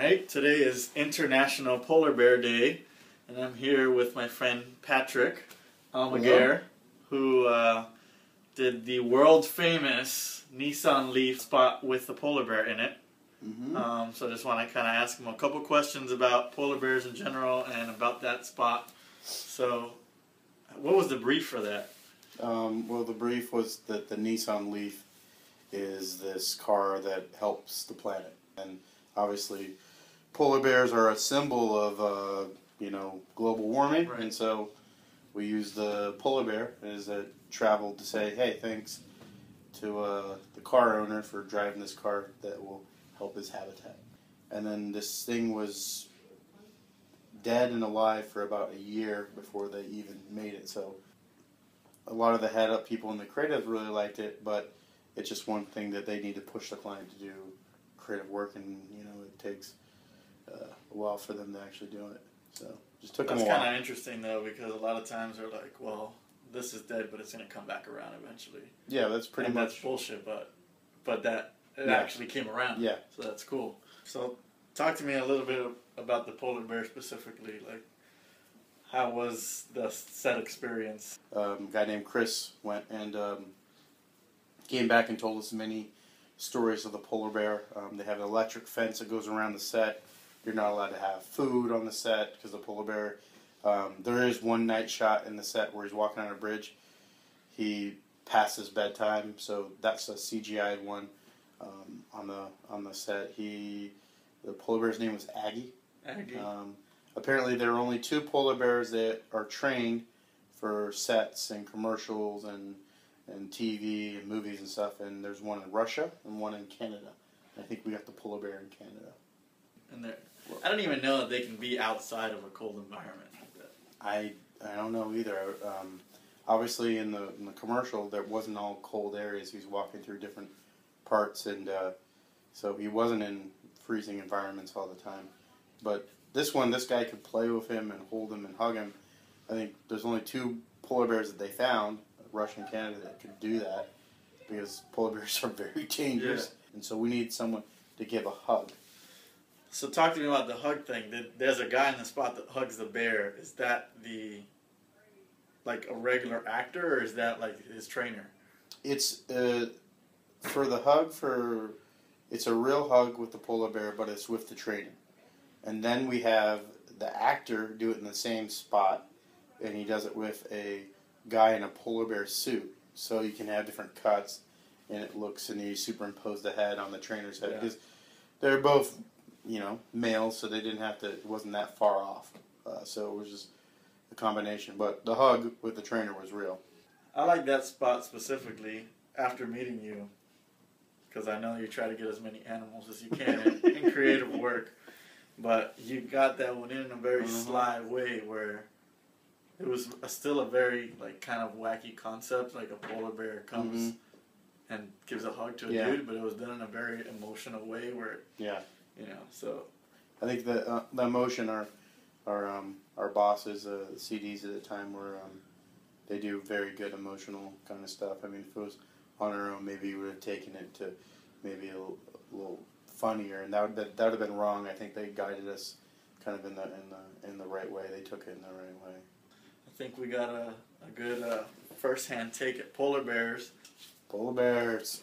Alright, today is International Polar Bear Day, and I'm here with my friend Patrick Almaguer, who did the world famous Nissan Leaf spot with the polar bear in it. So I just want to kind of ask him a couple questions about polar bears in general and about that spot. So, what was the brief for that? Well, the brief was that the Nissan Leaf is this car that helps the planet, and obviously polar bears are a symbol of global warming, right. And so we use the polar bear as a travel to say, hey, thanks to the car owner for driving this car that will help his habitat. And then this thing was dead and alive for about a year before they even made it. So a lot of the head-up people in the creative really liked it, but it's just one thing that they need to push the client to do creative work, and it takes a while for them to actually do it. So just took them a while. That's kind of interesting though, because a lot of times they're like, well, this is dead, but it's going to come back around eventually. Yeah, that's pretty much. That's bullshit, but that it actually came around. Yeah. So that's cool. So talk to me a little bit about the polar bear specifically. Like, how was the set experience? A guy named Chris went and came back and told us many stories of the polar bear. They have an electric fence that goes around the set. You're not allowed to have food on the set because the polar bear. There is one night shot in the set where he's walking on a bridge. He passes bedtime, so that's a CGI'd one on the set. The polar bear's name was Aggie. Aggie. Apparently, there are only 2 polar bears that are trained for sets and commercials and TV and movies and stuff, and there's one in Russia and one in Canada. I think we got the polar bear in Canada. And I don't even know that they can be outside of a cold environment like that. I don't know either. Obviously, in the commercial, there wasn't all cold areas. He was walking through different parts, and so he wasn't in freezing environments all the time. But this guy could play with him and hold him and hug him. I think there's only 2 polar bears that they found, Russia and Canada, that could do that, because polar bears are very dangerous. Yeah. And so we need someone to give a hug. So talk to me about the hug thing. There's a guy in the spot that hugs the bear. Is that like a regular actor, or is that like his trainer? It's for the hug, it's a real hug with the polar bear, but it's with the trainer. And then we have the actor do it in the same spot, and he does it with a guy in a polar bear suit. So you can have different cuts, and you superimpose the head on the trainer's head. Because they're both, males, so they didn't have to, it wasn't that far off. So it was just a combination. But the hug with the trainer was real. I like that spot specifically after meeting you, because I know you try to get as many animals as you can in creative work. But you got that one in a very sly way, where it was still a very kind of wacky concept, like a polar bear comes and gives a hug to a dude, but it was done in a very emotional way where so I think the emotion our bosses, the CDs at the time, were they do very good emotional kind of stuff. I mean, if it was on our own, maybe we would have taken it to maybe a little funnier, and that would have been wrong. I think they guided us kind of in the right way. They took it in the right way. I think we got a good first-hand take at polar bears. Polar bears.